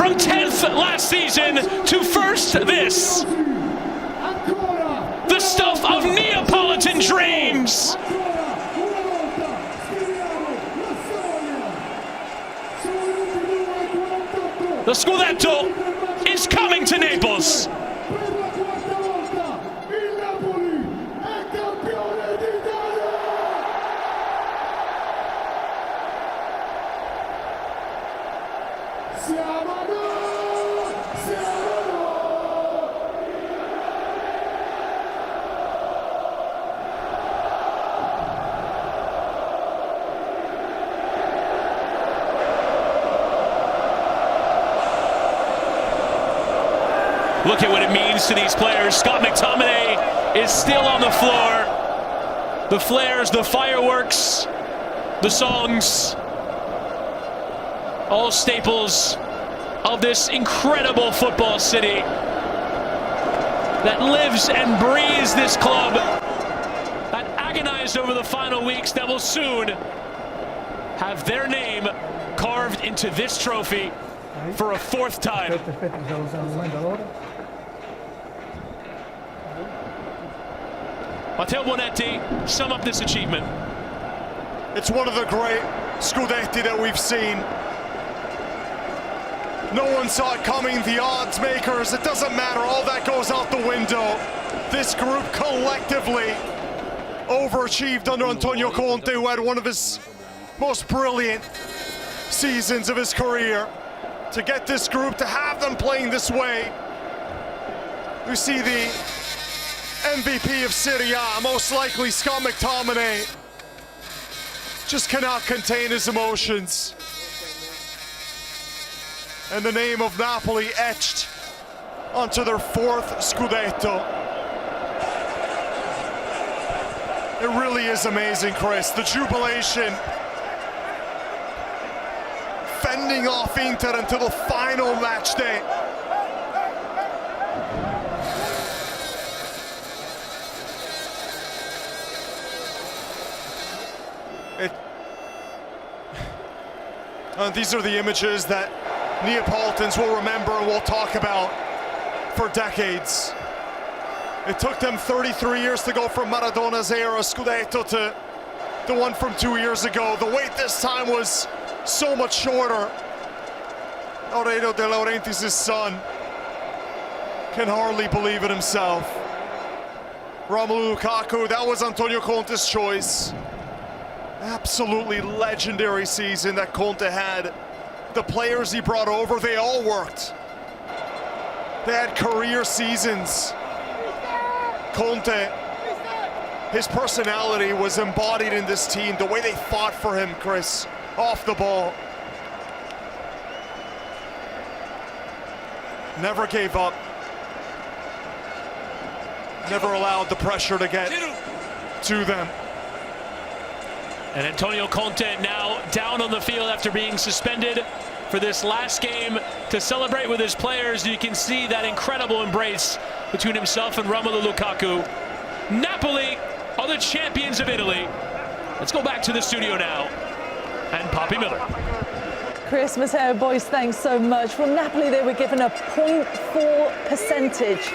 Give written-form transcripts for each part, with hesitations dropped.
From 10th last season to first this. The stuff of Neapolitan dreams. The Scudetto is coming to Naples. Look at what it means to these players. Scott McTominay is still on the floor. The flares, the fireworks, the songs, all staples of this incredible football city that lives and breathes this club, that agonized over the final weeks, that will soon have their name carved into this trophy for a fourth time. Matteo Bonetti, sum up this achievement. It's one of the great Scudetti that we've seen. No one saw it coming, the odds makers, it doesn't matter, all that goes out the window. This group collectively overachieved under Antonio Conte, who had one of his most brilliant seasons of his career. To get this group, to have them playing this way. You see the MVP of Serie A, most likely Scott McTominay, just cannot contain his emotions. And the name of Napoli etched onto their fourth Scudetto. It really is amazing, Chris. The jubilation, fending off Inter until the final match day. These are the images that Neapolitans will remember and will talk about for decades. It took them 33 years to go from Maradona's era Scudetto to the one from 2 years ago. The wait this time was so much shorter. Aurelio De Laurentiis' son can hardly believe it himself. Romelu Lukaku, that was Antonio Conte's choice. Absolutely legendary season that Conte had. The players he brought over, they all worked. They had career seasons. Conte, his personality was embodied in this team. The way they fought for him, Chris, off the ball. Never gave up. Never allowed the pressure to get to them. And Antonio Conte now down on the field after being suspended for this last game to celebrate with his players. You can see that incredible embrace between himself and Romelu Lukaku. Napoli are the champions of Italy. Let's go back to the studio now. And Poppy Miller. Chris, Matteo, boys, thanks so much. Well, Napoli, they were given a 0.4 percentage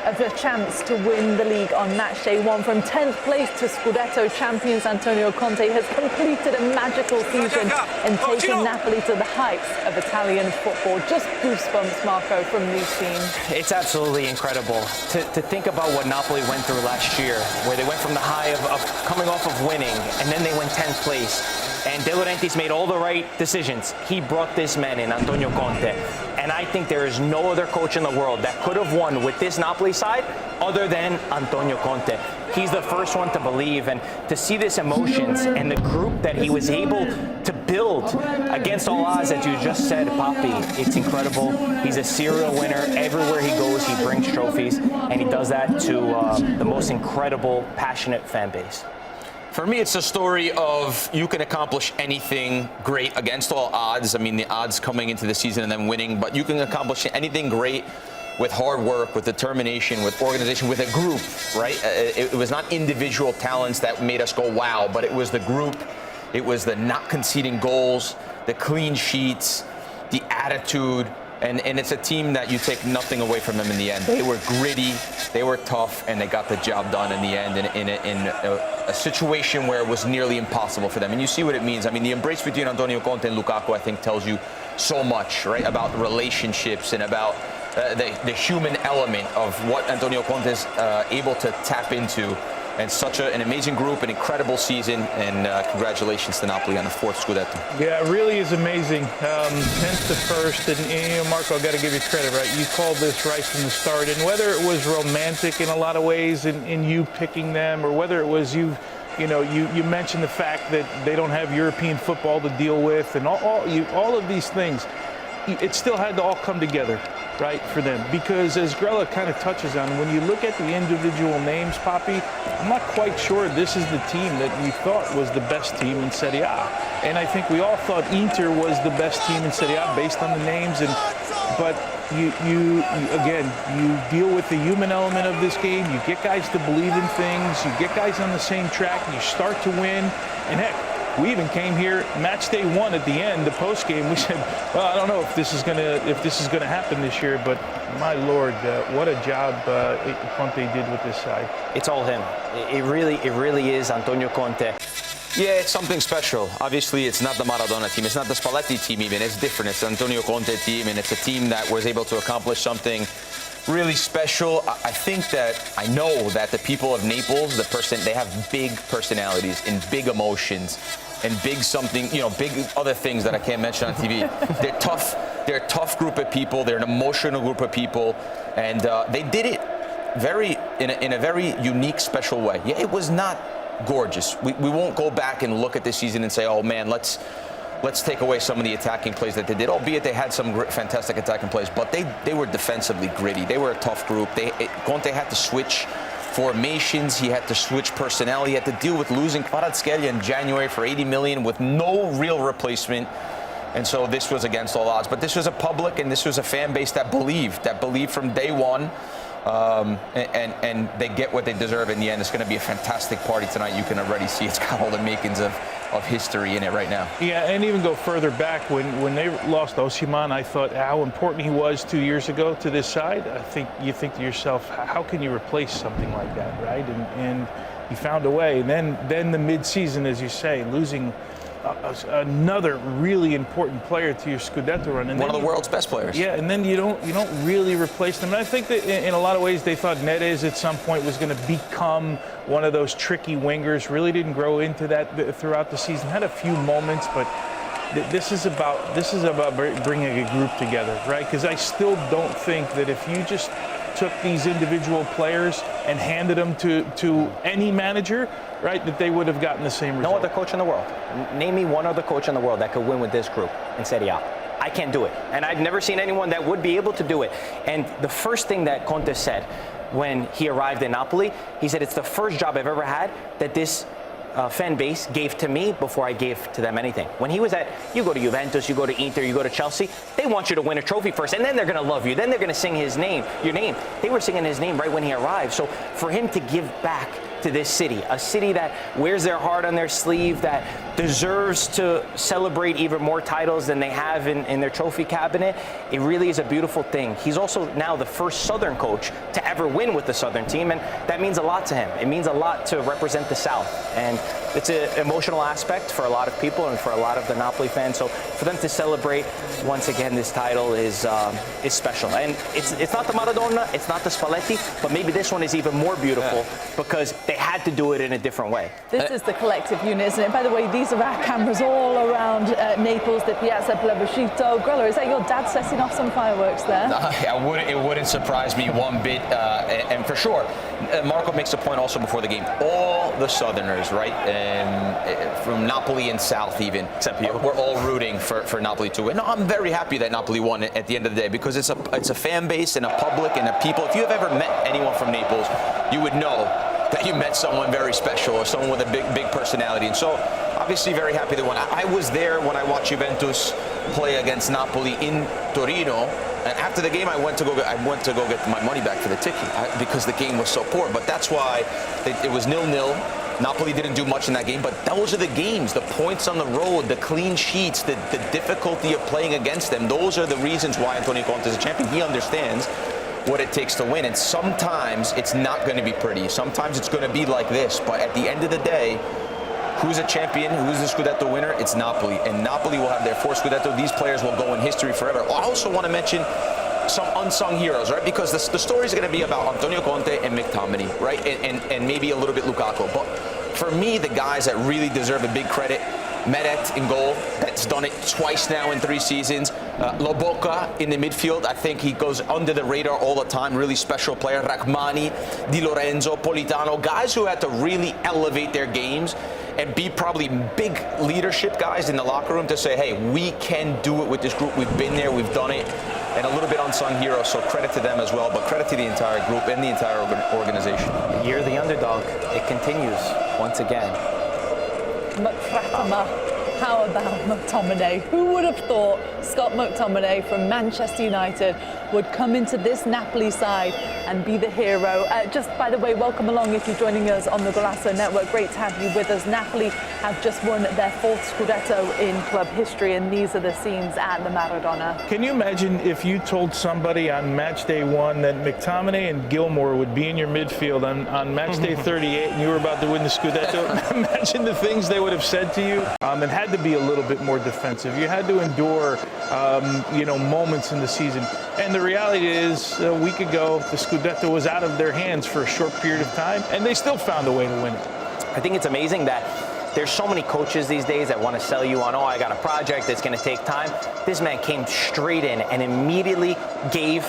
of a chance to win the league on Matchday 1. From 10th place to Scudetto champions, Antonio Conte has completed a magical season and taken Napoli to the heights of Italian football. Just goosebumps, Marco, from these teams. It's absolutely incredible to think about what Napoli went through last year, where they went from the high of coming off of winning, and then they went 10th place. And De Laurentiis made all the right decisions. He brought this man in, Antonio Conte. And I think there is no other coach in the world that could have won with this Napoli side other than Antonio Conte. He's the first one to believe, and to see this emotions and the group that he was able to build against all odds, as you just said, Papi, it's incredible. He's a serial winner. Everywhere he goes, he brings trophies, and he does that to the most incredible, passionate fan base. For me, it's a story of you can accomplish anything great against all odds. I mean, the odds coming into the season and then winning, but you can accomplish anything great with hard work, with determination, with organization, with a group, right? It was not individual talents that made us go, wow, but it was the group. It was the not conceding goals, the clean sheets, the attitude, And it's a team that you take nothing away from them in the end. They were gritty, they were tough, and they got the job done in the end in a situation where it was nearly impossible for them. And you see what it means. I mean, the embrace between Antonio Conte and Lukaku, I think, tells you so much, right, about relationships and about the human element of what Antonio Conte is able to tap into. And such an amazing group, an incredible season, and congratulations to Napoli on the 4th Scudetto. Yeah, it really is amazing. 10th to 1st, and Marco, I've got to give you credit, right? You called this right from the start, and whether it was romantic in a lot of ways in you picking them, or whether it was you mentioned the fact that they don't have European football to deal with, and all of these things, it still had to all come together, right, for them. Because as Grella kind of touches on, when you look at the individual names, Poppy, I'm not quite sure this is the team that we thought was the best team in Serie A. And I think we all thought Inter was the best team in Serie A based on the names. But you deal with the human element of this game. You get guys to believe in things. You get guys on the same track. You start to win. And heck, we even came here, match day 1 at the end, the post game. We said, well, I don't know if this is gonna happen this year, but my Lord, what a job Conte did with this side. It's all him. It really is Antonio Conte. Yeah, it's something special. Obviously, it's not the Maradona team. It's not the Spalletti team even. It's different. It's the Antonio Conte team, and it's a team that was able to accomplish something really special. I know that the people of Naples, they have big personalities and big emotions and big other things that I can't mention on TV. They're tough. They're a tough group of people. They're an emotional group of people, and they did it in a very unique, special way. Yeah, it was not gorgeous. We won't go back and look at this season and say, oh man, let's take away some of the attacking plays that they did, albeit they had some fantastic attacking plays, but they were defensively gritty. They were a tough group. Conte had to switch formations. He had to switch personnel. He had to deal with losing Kvaratskhelia in January for 80 million with no real replacement. And so this was against all odds. But this was a public and this was a fan base that believed from day one. And they get what they deserve in the end. It's going to be a fantastic party tonight. You can already see it's got all the makings of history in it right now. Yeah, and even go further back, when they lost Osimhen, I thought how important he was 2 years ago to this side. I think you think to yourself, how can you replace something like that, right? And he found a way. And then the mid-season, as you say, losing another really important player to your Scudetto run. And one of the world's best players. Yeah, and then you don't really replace them. And I think that in a lot of ways they thought Neres at some point was going to become one of those tricky wingers. Really didn't grow into that throughout the season. Had a few moments, but this is about bringing a group together, right? Because I still don't think that if you just took these individual players and handed them to any manager, right, that they would have gotten the same result. No other coach in the world. Name me one other coach in the world that could win with this group in Serie A. I can't do it. And I've never seen anyone that would be able to do it. And the first thing that Conte said when he arrived in Napoli, he said, it's the first job I've ever had that this fan base gave to me before I gave to them anything. When he was you go to Juventus, you go to Inter, you go to Chelsea, they want you to win a trophy first, and then they're going to love you. Then they're going to sing your name. They were singing his name right when he arrived. So for him to give back to this city, a city that wears their heart on their sleeve, that deserves to celebrate even more titles than they have in their trophy cabinet, it really is a beautiful thing. He's also now the first Southern coach to ever win with the Southern team, and that means a lot to him. It means a lot to represent the South, and it's an emotional aspect for a lot of people and for a lot of the Napoli fans. So for them to celebrate once again this title is special. And it's not the Maradona, it's not the Spalletti, but maybe this one is even more beautiful because they had to do it in a different way. This is the collective unit, isn't it? By the way, these are our cameras all around Naples, the Piazza Plebiscito. Grella, is that your dad setting off some fireworks there? It wouldn't surprise me one bit, and for sure. Marco makes a point also before the game. All the Southerners, right, from Napoli and South even, except you, we're all rooting for Napoli to win. No, I'm very happy that Napoli won at the end of the day because it's a fan base and a public and a people. If you have ever met anyone from Naples, you would know that you met someone very special or someone with a big personality. And so, obviously, very happy they won. I was there when I watched Juventus play against Napoli in Torino. And after the game, I went to go get my money back for the ticket because the game was so poor. But that's why it was 0-0. Napoli didn't do much in that game, but those are the games, the points on the road, the clean sheets, the difficulty of playing against them. Those are the reasons why Antonio Conte is a champion. He understands what it takes to win, and sometimes it's not going to be pretty. Sometimes it's going to be like this, but at the end of the day, who's a champion? Who's the Scudetto winner? It's Napoli, and Napoli will have their 4th Scudetto. These players will go in history forever. I also want to mention some unsung heroes, right? Because the story is going to be about Antonio Conte and McTominay, right? And maybe a little bit Lukaku. But for me, the guys that really deserve a big credit, Meret in goal, that's done it twice now in 3 seasons. Lobotka in the midfield, I think he goes under the radar all the time, really special player. Rachmani, Di Lorenzo, Politano, guys who had to really elevate their games and be probably big leadership guys in the locker room to say, hey, we can do it with this group. We've been there, we've done it. And a little bit unsung heroes, so credit to them as well, but credit to the entire group and the entire organization. You're the underdog. It continues once again. McFratama. How about McTominay? Who would have thought Scott McTominay from Manchester United would come into this Napoli side and be the hero? Just by the way, welcome along if you're joining us on the Golazo Network. Great to have you with us. Napoli have just won their 4th Scudetto in club history, and these are the scenes at the Maradona. Can you imagine if you told somebody on match day 1 that McTominay and Gilmore would be in your midfield on match day 38 and you were about to win the Scudetto? Imagine the things they would have said to you. It had to be a little bit more defensive. You had to endure, moments in the season. And the reality is, a week ago, the Scudetto was out of their hands for a short period of time, and they still found a way to win it. I think it's amazing that there's so many coaches these days that want to sell you on, oh, I got a project that's going to take time. This man came straight in and immediately gave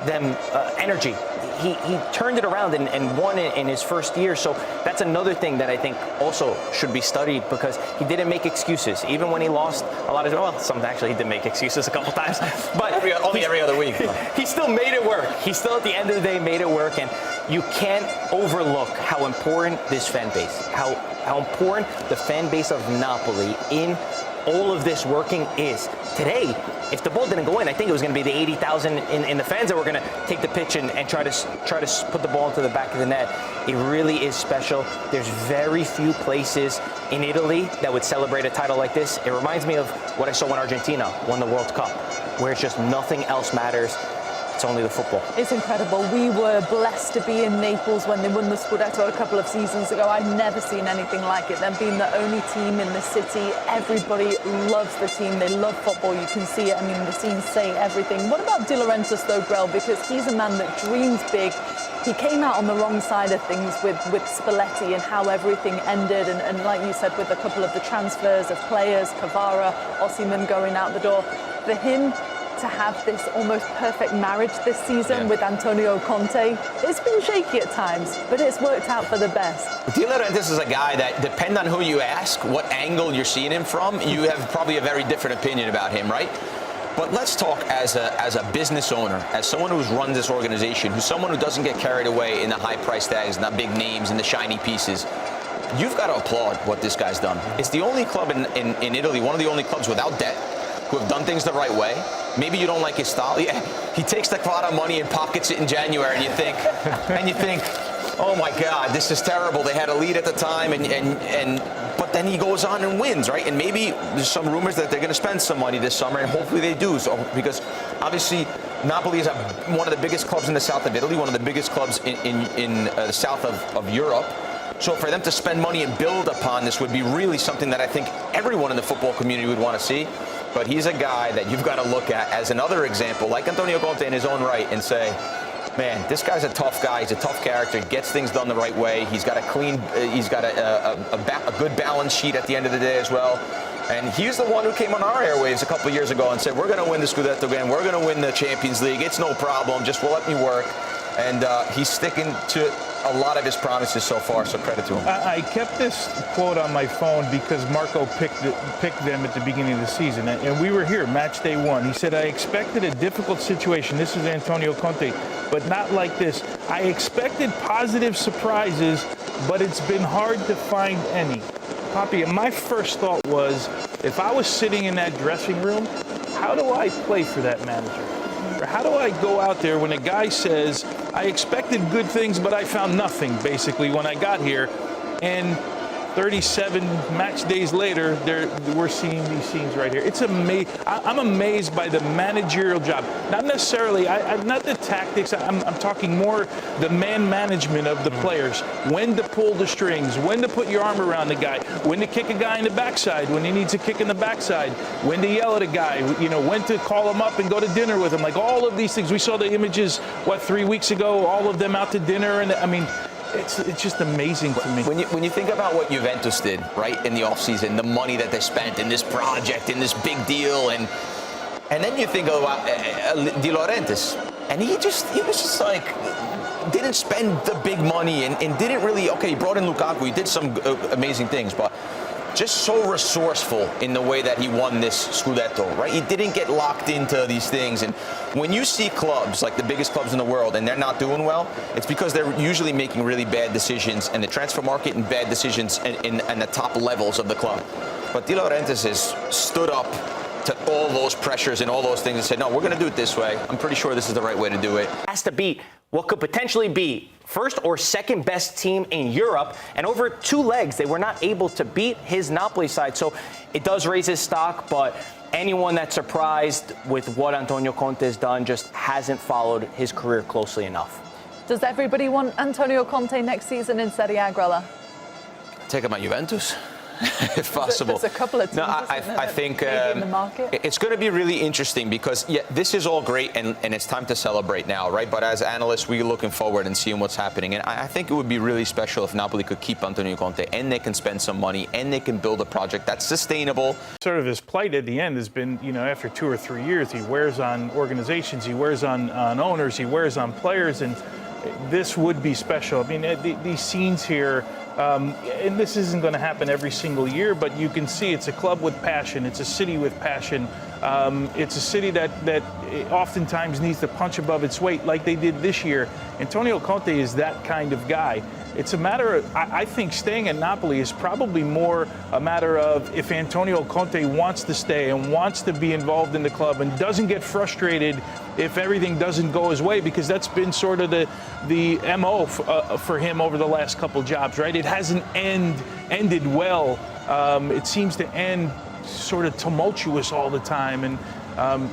them energy. He turned it around and won it in his first year. So that's another thing that I think also should be studied, because he didn't make excuses. Even when he lost a lot of, actually he did make excuses a couple times, but only every other week. He still made it work. He still at the end of the day made it work. And you can't overlook how important this fan base, how important the fan base of Napoli in all of this working is. Today, if the ball didn't go in, I think it was going to be the 80,000 in the fans that were going to take the pitch and try to put the ball into the back of the net. It really is special. There's very few places in Italy that would celebrate a title like this. It reminds me of what I saw when Argentina won the World Cup, where it's just nothing else matters. It's only the football. It's incredible. We were blessed to be in Naples when they won the Scudetto a couple of seasons ago. I've never seen anything like it. Them being the only team in the city. Everybody loves the team. They love football. You can see it. I mean, the scenes say everything. What about Di Laurentiis, though, Grell? Because he's a man that dreams big. He came out on the wrong side of things with Spalletti and how everything ended. And like you said, with a couple of the transfers of players, Kvara, Osimhen going out the door. For him to have this almost perfect marriage this season with Antonio Conte, it's been shaky at times, but it's worked out for the best. Di Laurentiis is a guy that, depending on who you ask, what angle you're seeing him from, you have probably a very different opinion about him, right? But let's talk as a business owner, as someone who's run this organization, who's someone who doesn't get carried away in the high price tags and the big names and the shiny pieces. You've got to applaud what this guy's done. It's the only club in Italy, one of the only clubs without debt, who have done things the right way. Maybe you don't like his style. Yeah, he takes the Kvara money and pockets it in January, and you think, oh my God, this is terrible. They had a lead at the time, but then he goes on and wins, right? And maybe there's some rumors that they're going to spend some money this summer, and hopefully they do. So because obviously Napoli is one of the biggest clubs in the south of Italy, one of the biggest clubs in the south of Europe. So for them to spend money and build upon this would be really something that I think everyone in the football community would want to see. But he's a guy that you've got to look at as another example, like Antonio Conte in his own right, and say, man, this guy's a tough guy. He's a tough character. Gets things done the right way. He's got he's got a good balance sheet at the end of the day as well. And he's the one who came on our airwaves a couple of years ago and said, we're going to win the Scudetto again. We're going to win the Champions League. It's no problem. Just let me work. And he's sticking to a lot of his promises so far, so credit to him. I kept this quote on my phone because Marco picked them at the beginning of the season, and we were here, match day 1. He said, I expected a difficult situation. This is Antonio Conte, but not like this. I expected positive surprises, but it's been hard to find any. Poppy, my first thought was, if I was sitting in that dressing room, how do I play for that manager? Or how do I go out there when a guy says, I expected good things, but I found nothing, basically, when I got here, and 37 match days later, we're seeing these scenes right here. It's amazing. I'm amazed by the managerial job. Not necessarily, not the tactics. I'm talking more the man management of the players. When to pull the strings, when to put your arm around the guy, when to kick a guy in the backside, when he needs a kick in the backside, when to yell at a guy, when to call him up and go to dinner with him. Like all of these things. We saw the images, 3 weeks ago, all of them out to dinner. And I mean, it's just amazing to me. When you think about what Juventus did, right, in the offseason, the money that they spent in this project, in this big deal, and then you think about De Laurentiis, and he was just like, didn't spend the big money and didn't really, he brought in Lukaku, he did some amazing things, but just so resourceful in the way that he won this Scudetto, right? He didn't get locked into these things. And when you see clubs, like the biggest clubs in the world, and they're not doing well, it's because they're usually making really bad decisions in the transfer market and bad decisions in the top levels of the club. But De Laurentiis has stood up to all those pressures and all those things and said, no, we're going to do it this way. I'm pretty sure this is the right way to do it. Has to beat what could potentially be first or second best team in Europe, and over 2 legs they were not able to beat his Napoli side. So it does raise his stock, but anyone that's surprised with what Antonio Conte has done just hasn't followed his career closely enough. Does everybody want Antonio Conte next season in Serie A, Grella? Take him at Juventus. If possible. There's a couple of teams. No, I think in the market. It's going to be really interesting because this is all great and it's time to celebrate now, right? But as analysts, we're looking forward and seeing what's happening. And I think it would be really special if Napoli could keep Antonio Conte and they can spend some money and they can build a project that's sustainable. Sort of his plight at the end has been, after 2 or 3 years, he wears on organizations, he wears on owners, he wears on players, and this would be special. I mean, these scenes here. And this isn't going to happen every single year, but you can see it's a club with passion. It's a city with passion. It's a city that oftentimes needs to punch above its weight like they did this year. Antonio Conte is that kind of guy. It's a matter of, I think staying at Napoli is probably more a matter of if Antonio Conte wants to stay and wants to be involved in the club and doesn't get frustrated if everything doesn't go his way, because that's been sort of the MO for him over the last couple jobs, right? It hasn't ended well. It seems to end sort of tumultuous all the time. And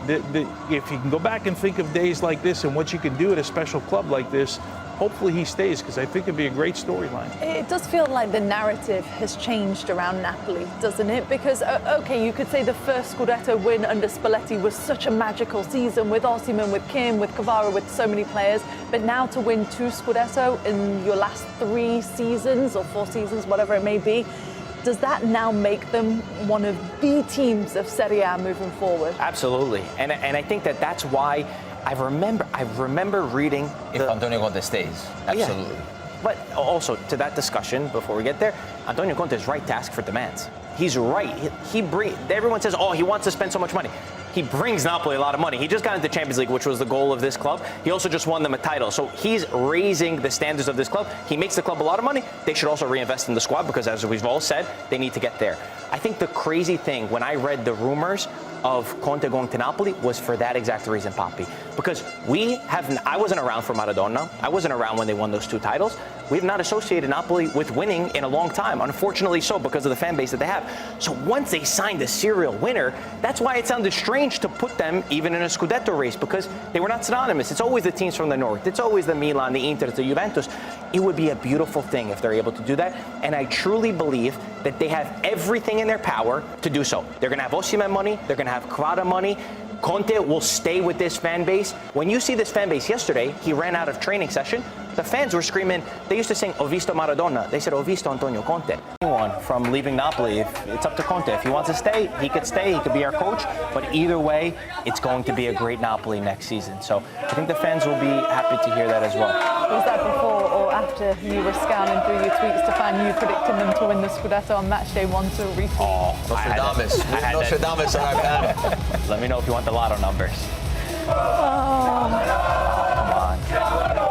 if you can go back and think of days like this and what you can do at a special club like this, hopefully he stays, because I think it'd be a great storyline. It does feel like the narrative has changed around Napoli, doesn't it? Because, you could say the first Scudetto win under Spalletti was such a magical season with Osimhen, with Kim, with Kvara, with so many players. But now to win 2 Scudetto in your last 3 seasons or 4 seasons, whatever it may be, does that now make them one of the teams of Serie A moving forward? Absolutely. And I think that's why I remember reading if Antonio Conte stays. Absolutely. Yeah. But also, to that discussion, before we get there, Antonio Conte is right to ask for demands. He's right. Everyone says, he wants to spend so much money. He brings Napoli a lot of money. He just got into Champions League, which was the goal of this club. He also just won them a title. So he's raising the standards of this club. He makes the club a lot of money. They should also reinvest in the squad because, as we've all said, they need to get there. I think the crazy thing, when I read the rumors of Conte going to Napoli, was for that exact reason, Poppy. Because I wasn't around for Maradona. I wasn't around when they won those 2 titles. We have not associated Napoli with winning in a long time, unfortunately so, because of the fan base that they have. So once they signed a serial winner, that's why it sounded strange to put them even in a Scudetto race, because they were not synonymous. It's always the teams from the north. It's always the Milan, the Inter, the Juventus. It would be a beautiful thing if they're able to do that. And I truly believe that they have everything in their power to do so. They're going to have Osimhen money. They're going to have Kvara money. Conte will stay with this fan base. When you see this fan base yesterday, he ran out of training session. The fans were screaming. They used to sing "Ho visto Maradona." They said "Ho visto Antonio Conte." Anyone from leaving Napoli, it's up to Conte. If he wants to stay, he could stay. He could be our coach. But either way, it's going to be a great Napoli next season. So I think the fans will be happy to hear that as well. Was that before or after you were scanning through your tweets to find you predicting them to win the Scudetto on Matchday 1 to repeat? Nostradamus. Nostradamus on our panel. Let me know if you want the lotto numbers. Oh. Come on.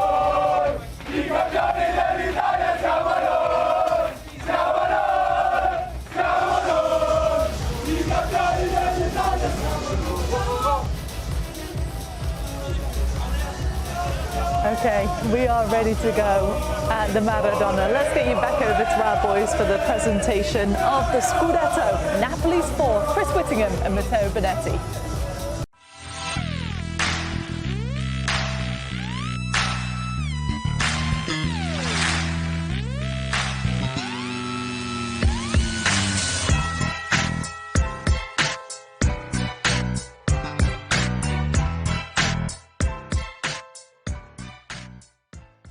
Okay, we are ready to go at the Maradona. Let's get you back over to our boys for the presentation of the Scudetto. Napoli's 4, Chris Whittingham and Matteo Bonetti.